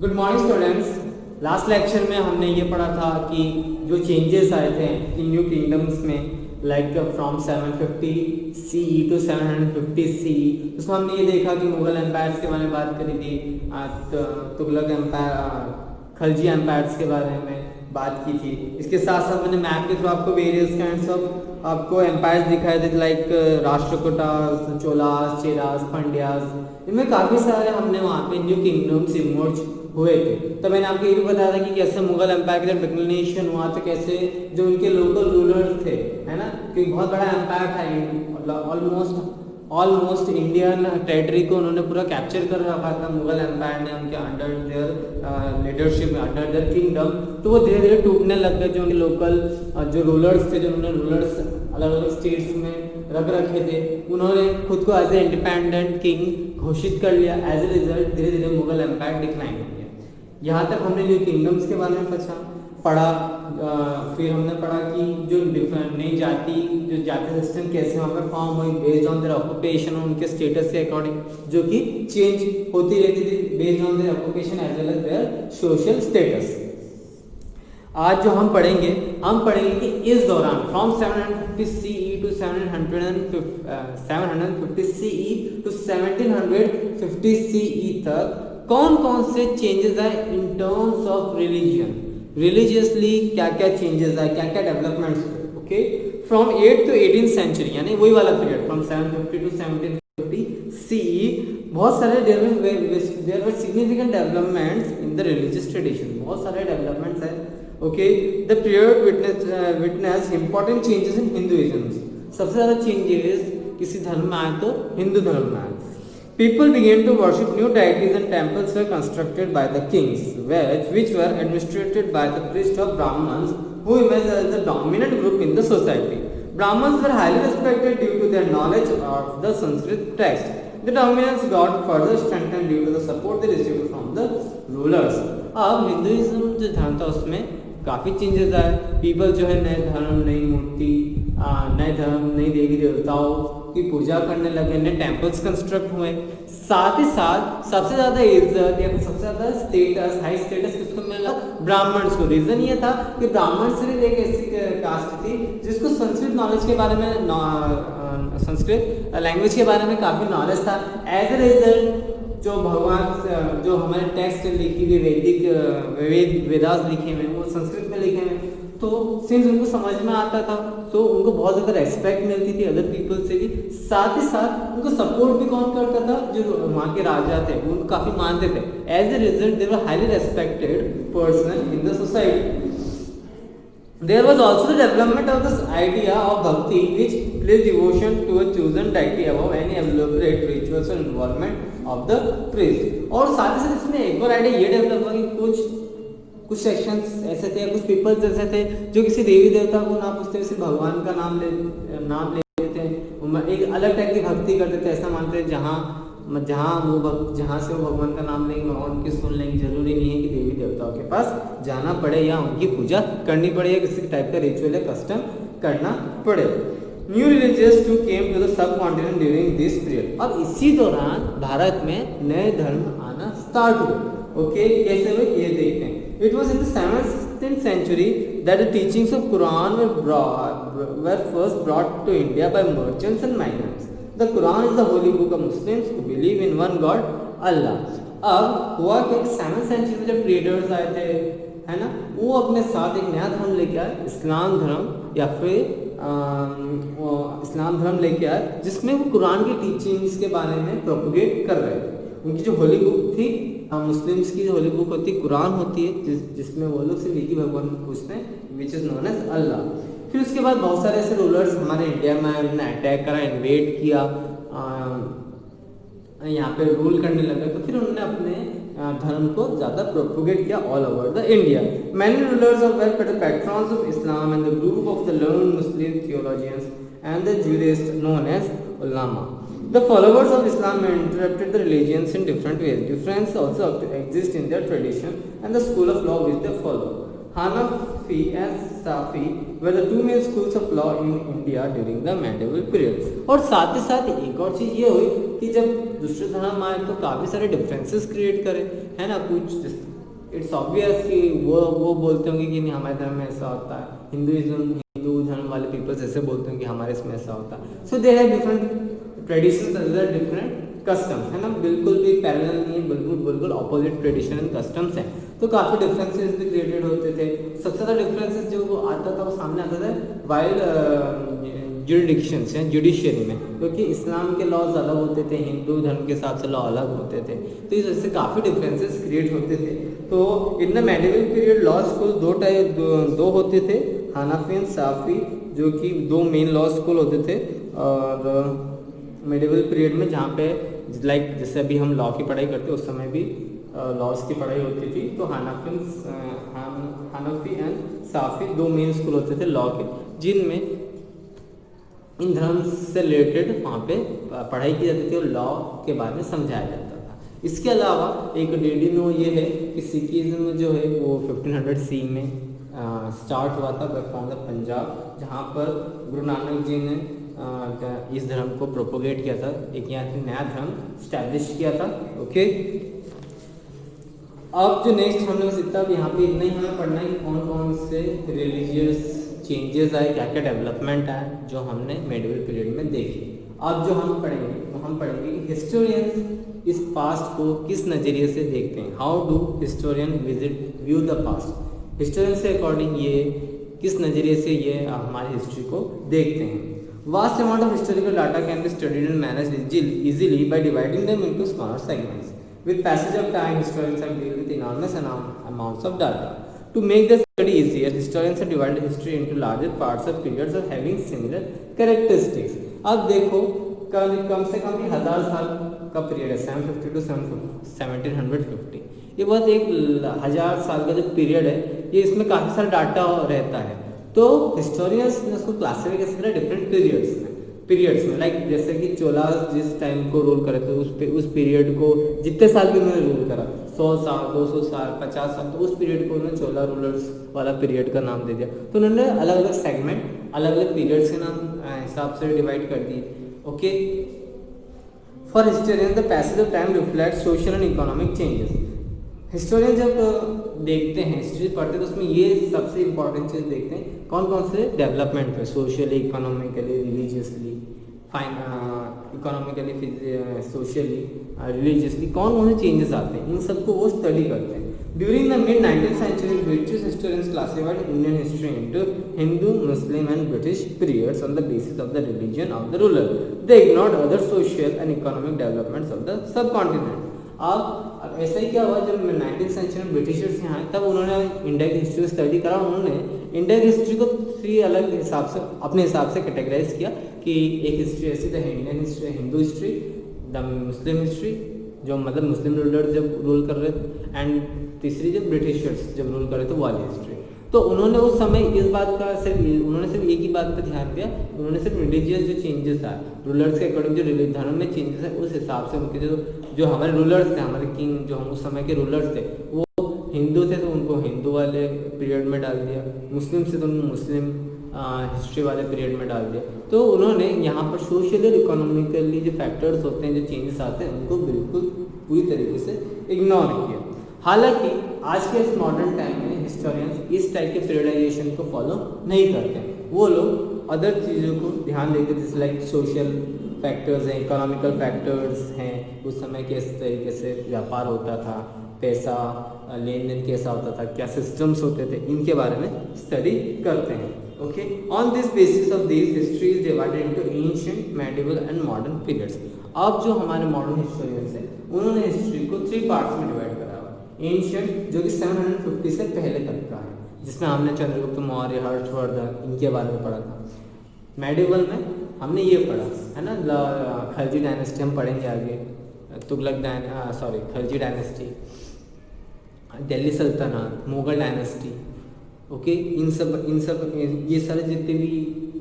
Good morning students. Last lecture में हमने ये पढ़ा था कि जो चेंजेस आए थे न्यू किंगडम्स में like from 750 CE to 750 CE, उसमें हमने ये देखा कि मुगल एम्पायर्स के बारे में बात करी थी, तुगलक एम्पायर, खलजी एम्पायर्स के बारे में बात की थी। इसके साथ साथ मैंने मैप के थ्रू आपको वेरियस काइंड्स ऑफ आपको एम्पायर्स दिखाए थे लाइक राष्ट्रकूटास, चोलास, चेरास, पांड्यास। इनमें काफ़ी सारे हमने वहाँ पे न्यू किंगडम्स इमर्ज हुए थे। तो मैंने आपको ये भी बताया था कि कैसे मुगल एम्पायर का डिक्लिनेशन हुआ था, कैसे जो उनके लोकल रूलर्स थे, है ना, क्योंकि बहुत बड़ा एम्पायर था, ऑलमोस्ट इंडियन टेरिटरी को उन्होंने पूरा कैप्चर कर रखा था मुगल एम्पायर ने उनके under their leadership, under their kingdom. तो वो धीरे धीरे टूटने लग गए। जो उनके लोकल जो रूलर्स थे, जो उन्होंने रूलर्स अलग अलग स्टेट्स में रख रखे थे, उन्होंने खुद को एज ए इंडिपेंडेंट किंग घोषित कर लिया। एज ए रिजल्ट धीरे धीरे मुगल एम्पायर डिक्लाइन हो गया। यहाँ तक हमने न्यू किंगडम्स के बारे में पढ़ा। फिर हमने पढ़ा कि जो नई जाति, जो जाति सिस्टम कैसे वहाँ पर फॉर्म हुई बेस्ड ऑन देयर ऑक्यूपेशन और उनके स्टेटस के अकॉर्डिंग, जो कि चेंज होती रहती थी based on their occupation as well as their social status. आज जो हम पढ़ेंगे कि इस दौरान from 750 CE to 750 CE to 1750 CE तक कौन कौन से चेंजेस आए in terms of religion, religiously क्या क्या चेंजेस आए, क्या क्या developments. Okay, from 8th to 18th century, यानी वही वाला पीरियड फ्रॉम 750 टू 1750 सीई, बहुत सारे there were significant developments in the religious tradition, बहुत सारे डेवलपमेंट्स है। Okay, the period witness important changes in Hinduism. सबसे ज्यादा चेंजेस किसी धर्म में आए तो हिंदू धर्म में आए। People began to worship new deities and temples were constructed by the kings, which were administered by the priests of Brahmins, who emerged as the dominant group in the society. Brahmins were highly respected due to their knowledge of the Sanskrit text. The dominance got further strengthened due to the support they received from the rulers. अब Hinduism जो धर्म था उसमें काफ़ी changes आए। People जो है नए धर्म, नई मूर्ति, नए धर्म, नई देवी देवताओं की पूजा करने लगे, नए टेम्पल्स कंस्ट्रक्ट हुए। साथ ही साथ सबसे ज़्यादा इज्जत या फिर सबसे ज़्यादा स्टेटस, हाई स्टेटस किसको मिला? ब्राह्मण्स को। रीज़न ये था कि ब्राह्मण सिर्फ एक ऐसी कास्ट थी जिसको संस्कृत नॉलेज के बारे में, संस्कृत लैंग्वेज के बारे में काफ़ी नॉलेज था। एज ए रिजल्ट जो भगवान, जो हमारे टेक्स्ट लिखी हुई वैदिक वेदास लिखे हुए वो संस्कृत में लिखे हुए, तो सिंस उनको समझ में आता था तो उनको बहुत ज़्यादा रेस्पेक्ट मिलती थी अदर पीपल से भी। साथ ही साथ उनको सपोर्ट भी कौन करता था? जो वहाँ के राजा थे वो उनको काफ़ी मानते थे। As a result they were highly respected person in the society. There was also the development of this idea of bhakti, which placed devotion to a chosen deity above any elaborate rituals or involvement of the priest. और साथ ही साथ इसमें एक और idea ये develop हुआ कि कुछ सेक्शंस ऐसे थे, कुछ पीपल्स ऐसे थे जो किसी देवी देवता को ना पूछते सिर्फ भगवान का नाम लेते थे। एक अलग टाइप की भक्ति करते थे, ऐसा मानते थे जहाँ से वो भगवान का नाम लेंगे और उनकी सुन लेंगे। जरूरी नहीं है कि देवी देवताओं के पास जाना पड़े या उनकी पूजा करनी पड़े या किसी टाइप का रिचुअल या कस्टम करना पड़े। New religious to came to the subcontinent during this period. अब इसी दौरान भारत में नए धर्म आना स्टार्ट हुए। ओके, कैसे हुए ये देखते हैं। It was in the 7th century that the teachings of Quran were first brought to India by merchants and migrants. The Quran is the holy book of Muslims who believe in one God, Allah. अब हुआ कि 7th century में जब traders आए थे, है ना, वो अपने साथ एक नया धर्म लेके आए, इस्लाम धर्म, या फिर इस्लाम धर्म लेके आए जिसमें वो कुरान की टीचिंग्स के बारे में प्रोपोगेट कर रहे थे। उनकी जो होली बुक थी, मुस्लिम्स की जो होली बुक होती है कुरान होती है, जिसमें वो लोग सिर्फ एक ही भगवान को पूछते हैं, विच इज़ नोन एज अल्लाह। फिर उसके बाद बहुत सारे ऐसे रूलर्स हमारे इंडिया में आए, उन्होंने अटैक करा, इन्वेड किया, यहाँ पे रूल करने लगे। तो फिर उन्होंने अपने धर्म को ज़्यादा प्रोपोगेट किया all over the India. Many rulers of well patrons of Islam and the group of the learned Muslim theologians and the jurist known as उलमा। The followers of Islam interpreted the religions in different ways. Difference also exists in their tradition and the school of law which they follow. Hanafi and Safi were the two main schools of law in India during the medieval period. और साथ ही साथ एक और चीज़ ये हुई कि जब दूसरे धर्म आए तो काफ़ी सारे डिफरेंसेस क्रिएट करे, है ना। कुछ इट्स ऑब्वियस कि वो बोलते होंगे कि नहीं हमारे धर्म में ऐसा होता है, हिंदू धर्म वाले पीपल्स ऐसे बोलते हैं कि हमारे इसमें ऐसा होता है। So they have different traditions, different customs, है ना, बिल्कुल भी पैरेलल नहीं है, बिल्कुल ऑपोजिट ट्रेडिशन एंड कस्टम्स हैं। तो काफ़ी डिफरेंसेस भी क्रिएटेड होते थे। सबसे ज़्यादा डिफरेंसेस जो आता था वो सामने आता था वाइल्ड जुडिक्शंस हैं, जुडिशियरी में, क्योंकि इस्लाम के लॉ ज़्यादा होते थे, हिंदू धर्म के हिसाब से लॉ अलग होते थे, तो इस वजह से काफ़ी डिफरेंसेस क्रिएट होते थे। तो in the medieval period law school दो होते थे, हनाफी एंड साफी, जो कि दो मेन लॉ स्कूल होते थे। और मेडिवल पीरियड में जहाँ पे लाइक जैसे अभी हम लॉ की पढ़ाई करते उस समय भी लॉज की पढ़ाई होती थी। तो हनाफी एंड साफी दो मेन स्कूल होते थे लॉ के, जिनमें इन धर्म से रिलेटेड वहाँ पे पढ़ाई की जाती थी और लॉ के बारे में समझाया जाता था। इसके अलावा एक डेडिनो ये है कि सिखिज्म जो है वो 1500 सी में स्टार्ट हुआ था फ्रॉम द पंजाब, जहाँ पर गुरु नानक जी ने इस धर्म को प्रोपोगेट किया था, एक यहाँ से नया धर्म स्टैब्लिश किया था। ओके, अब जो नेक्स्ट हमने बस इतना यहाँ पे इतना ही हमें पढ़ना है कि कौन कौन से रिलीजियस चेंजेस आए, क्या क्या डेवलपमेंट आए जो हमने मेडिवल पीरियड में देखी। अब जो हम पढ़ेंगे तो हम पढ़ेंगे कि हिस्टोरियंस इस पास्ट को किस नज़रिए से देखते हैं। How do historian view the past. Historian से अकॉर्डिंग ये किस नज़रिए से ये हमारी हिस्ट्री को देखते हैं। Vast amount of historical data can be studied and managed easily by dividing them into smaller segments. With passage of time, historians have dealt with enormous amounts of data. To make the study easier, historians have divided history into larger parts of periods of having similar characteristics. अब देखो कम से कम 1000 साल का period है, 750 to 1750। ये बहुत एक 1000 साल का जो पीरियड है, ये इसमें काफ़ी सारा डाटा रहता है। तो हिस्टोरियंस ने उसको क्लासिफाई कैसे करा डिफरेंट पीरियड्स में, लाइक जैसे कि चोलास जिस टाइम को रूल करे थे उस पीरियड को जितने साल भी उन्होंने रूल करा, 100 साल 200 साल 50 साल, तो उस पीरियड को उन्होंने चोला रूलर्स वाला पीरियड का नाम दे दिया। तो उन्होंने अलग अलग सेगमेंट अलग अलग पीरियड्स के नाम हिसाब से डिवाइड कर दिए। Okay, for historian the passage of time reflect social and economic changes. Historian जब देखते हैं, हिस्ट्री पढ़ते हैं, तो उसमें ये सबसे इंपॉर्टेंट चीज़ देखते हैं कौन कौन से डेवलपमेंट पे, socially, economically, religiously, economically, socially, religiously कौन कौन से चेंजेस आते हैं, इन सबको वो स्टडी करते हैं। During the mid 19th century, British historians classified Indian history into Hindu, Muslim and British periods on the basis of the religion of the ruler. They ignored other social and economic developments of the subcontinent. अब ऐसा ही क्या हुआ, जब 19th century में Britishers यहाँ आए तब उन्होंने इंडिया की हिस्ट्री स्टडी करा। उन्होंने इंडिया की हिस्ट्री को 3 अलग हिसाब से अपने हिसाब से कैटेगराइज किया कि एक हिस्ट्री ऐसी the Indian history, Hindu history, the Muslim history जो मतलब मुस्लिम रूलर जब रूल कर रहे थे, एंड तीसरी जब ब्रिटिशर्स जब रूल कर रहे थे वो वाली हिस्ट्री। तो उन्होंने उस समय इस बात का सिर्फ एक ही बात पर ध्यान दिया, उन्होंने सिर्फ रिलीजियस जो चेंजेस था रूलर्स के अकॉर्डिंग, जो धर्म में चेंजेस है उस हिसाब से उनके जो हमारे रूलर्स थे, हमारे किंग जो हम उस समय के रूलर्स थे वो हिंदू थे तो उनको हिंदू वाले पीरियड में डाल दिया, मुस्लिम से तो उनको मुस्लिम हिस्ट्री वाले पीरियड में डाल दिया। तो उन्होंने यहाँ पर सोशल और इकोनॉमिकली जो फैक्टर्स होते हैं, जो चेंजेस आते हैं, उनको बिल्कुल पूरी तरीके से इग्नोर किया। हालांकि आज के इस मॉडर्न टाइम में हिस्टोरियंस इस टाइप के पीरियडाइजेशन को फॉलो नहीं करते, वो लोग अदर चीज़ों को ध्यान देते, जैसे लाइक सोशल फैक्टर्स हैं, इकोनॉमिकल फैक्टर्स हैं, उस समय किस तरीके से व्यापार होता था, पैसा लेन देन कैसा होता था, क्या सिस्टम्स होते थे, इनके बारे में स्टडी करते हैं। Okay, on this basis of this history is divided into ancient, medieval and modern periods. अब जो हमारे मॉडर्न हिस्टोरियंस हैं उन्होंने हिस्ट्री को 3 पार्ट्स में डिवाइड करा हुआ। एंशिएंट जो कि 750 से पहले तक का है, जिसमें हमने चंद्रगुप्त मौर्य, हर्षवर्धन इनके बारे में पढ़ा था। मेडिवल में हमने ये पढ़ा है ना, खलजी डायनेस्टी हम पढ़ेंगे आगे, खलजी डायनेस्टी, दिल्ली सल्तनत, मुगल डायनेस्टी। ओके, इन सब ये सारे जितने भी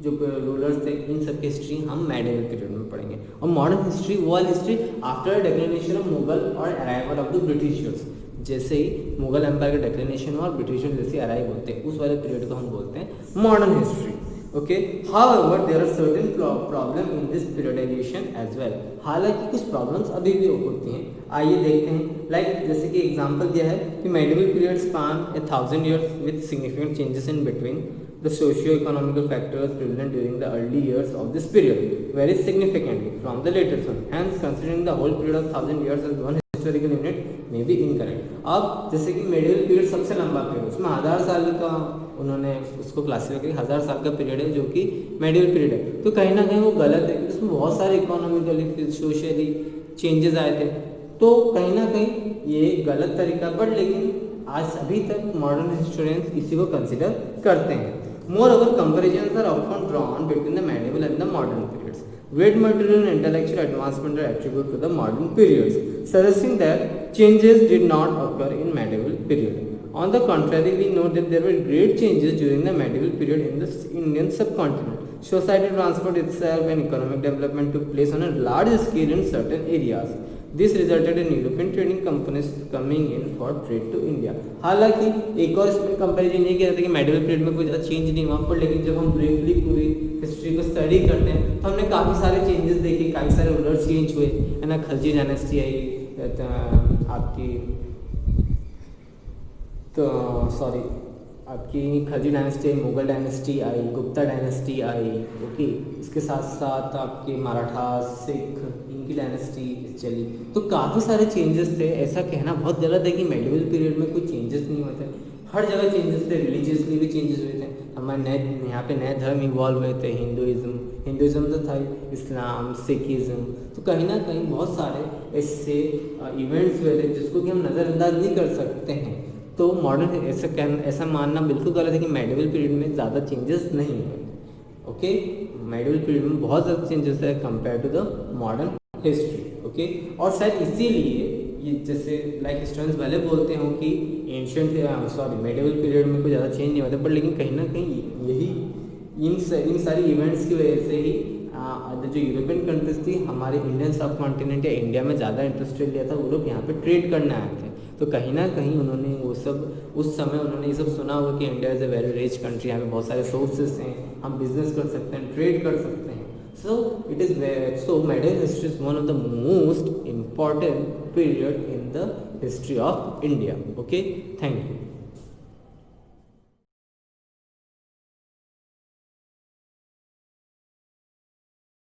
जो रूलर्स थे इन सब की हिस्ट्री हम मेडिवल पीरियड में पढ़ेंगे। और मॉडर्न हिस्ट्री वो वाली history after declaration of Mughal और अराइवल ऑफ द ब्रिटिशर्स, जैसे ही मुगल एम्पायर का डिक्लेरेशन हुआ और ब्रिटिशर्स जैसे अराइव होते हैं उस वाले पीरियड को हम बोलते हैं modern history. Okay, however there are certain problem in this periodization as well. हालांकि कुछ प्रॉब्लम्स अभी भी होती हैं, आइए देखते हैं। लाइक जैसे कि एग्जांपल दिया है कि medieval period span 1000 years with significant changes in between the socio-economical factors prevalent during the early years of this period vary significantly from the later one. Hence, considering the whole period of 1000 years as one historical unit may be incorrect. अब जैसे कि medieval period सबसे लंबा period, उसमें 1000 साल का उन्होंने उसको क्लासिफाई किया, 1000 साल का पीरियड है जो कि मेडिवल पीरियड है। तो कहीं ना कहीं वो गलत है, उसमें बहुत सारे इकोनॉमिकली सोशली चेंजेस आए थे, तो कहीं ना कहीं ये गलत तरीका, बट लेकिन आज अभी तक मॉडर्न हिस्टोरियंस इसी को कंसिडर करते हैं। Moreover, comparisons are often drawn between the medieval and the modern periods. Great material and intellectual advancement are attributed to the modern periods, suggesting that changes did not occur in medieval period. On the contrary, we note that there were great changes during the medieval period in the Indian subcontinent. Society transformed itself and economic development took place on a large scale in certain areas. This resulted in European trading companies coming in for trade to India. हालांकि एक और इसमें comparison ये कह रहे थे कि medieval period में कोई ज़्यादा चेंज नहीं हुआ, पर लेकिन जब हम ब्रीफली पूरी हिस्ट्री को स्टडी करते हैं तो हमने काफ़ी सारे चेंजेस देखे, काफ़ी सारे रूलर्स चेंज हुए, है ना। खलजी डायनेस्टी आई, आपकी तो सॉरी आपकी खलजी डायनेस्टी आई, मुगल डायनेस्टी आई, गुप्ता डायनेस्टी आई, ओके। इसके साथ साथ आपके मराठा, सिख, इनकी डायनेस्टी चली, तो काफ़ी सारे चेंजेस थे। ऐसा कहना बहुत गलत है कि मेडिवल पीरियड में कोई चेंजेस नहीं हुए थे, हर जगह चेंजेस थे। रिलीजियसली भी चेंजेस हुए थे, हमारे नए यहाँ पे नए धर्म इन्वॉल्व हुए थे, हिंदुज़म तो था, इस्लाम, सिखिज़म, तो कहीं ना कहीं बहुत सारे ऐसे इवेंट्स हुए थे जिसको कि हम नज़रअंदाज नहीं कर सकते हैं। तो मॉडर्न ऐसा मानना बिल्कुल गलत है कि मेडिवल पीरियड में ज़्यादा चेंजेस नहीं हुए। ओके, मेडिवल पीरियड में बहुत ज़्यादा चेंजेस है compare to the modern history. Okay, और शायद इसीलिए ये जैसे लाइक हिस्टोरियंस पहले बोलते हो कि एंशिएंट मेडिवल पीरियड में कोई ज़्यादा चेंज नहीं होता, बट लेकिन कहीं ना कहीं यही इन सारी इवेंट्स की वजह से ही जो यूरोपियन कंट्रीज थी हमारे इंडियन सब कॉन्टिनेंट या इंडिया में ज़्यादा इंटरेस्टेड लिया था, वो लोग यहाँ पे ट्रेड करने आए थे। तो कहीं ना कहीं उन्होंने वो सब उस समय उन्होंने ये सब सुना होगा कि India is a very rich country, यहाँ पे बहुत सारे सोर्सेज हैं, हम बिजनेस कर सकते हैं, ट्रेड कर सकते हैं। So it is so medieval history is one of the most important period in the history of India. Okay, thank you.